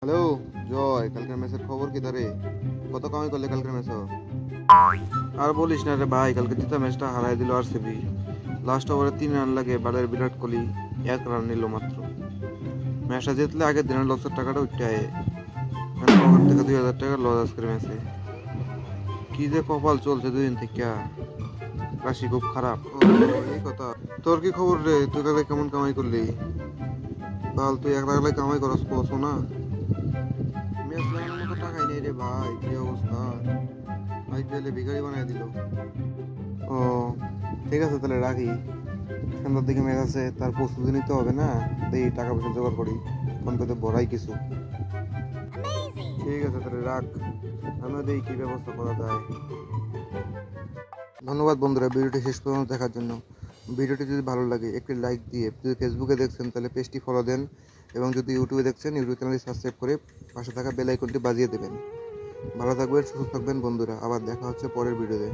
Hello জয়, কালকের ম্যাচের খবর কি তারে? কত কামাই করলে কালকের ম্যাচ? আর বলিস না রে ভাই, কালকে জিতা ম্যাচটা হারাই দিল আরসিবি। লাস্ট ওভারে 3 রান লাগে বাড়ির বিরাট কোহলি 1 রান নিল মাত্র। ম্যাচটা জিতলে আগের দিনের লসের টাকাটা উঠে আয়, মানে পকেট থেকে 2000 টাকা লস আজকের ম্যাচে। কি যে কপাল চলছে দুদিন থেকে, রাশি খুব খারাপ। ও, এই কথা। তোর কি খবর রে? তুই কালকে কেমন কামাই করলি? কাল তুই একলা একলাই কামাই করস কোস না? ম্যাচ লাগানোর মতো টাকাই নেই রে ভাই, কি অবস্থা! আইপিএলে ভিখারি বানাই দিল। ও, ঠিক আছে তাহলে রাখি। সন্ধ্যার দিকে ম্যাচ আছে, তার প্রস্তুতি নিতে হবে না? এই টাকা পয়সা জোগাড় করি, ফোন পেতে ভরাই কিছু। ঠিক আছে তাহলে রাখ, আমিও দেখি কি ব্যবস্থা করা যায়। ধন্যবাদ বন্ধুরা ভিডিওটি শেষ পর্যন্ত দেখার জন্য। ভিডিওটি যদি ভালো লাগে একটি লাইক দিয়ে, যদি ফেসবুকে দেখছেন তাহলে পেজটি ফলো দেন, এবং যদি ইউটিউবে দেখছেন ইউটিউব চ্যানেলটি সাবস্ক্রাইব করে পাশে থাকা বেল আইকনটি বাজিয়ে দেবেন। ভালো থাকবেন, সুস্থ থাকবেন বন্ধুরা, আবার দেখা হচ্ছে পরের ভিডিওতে।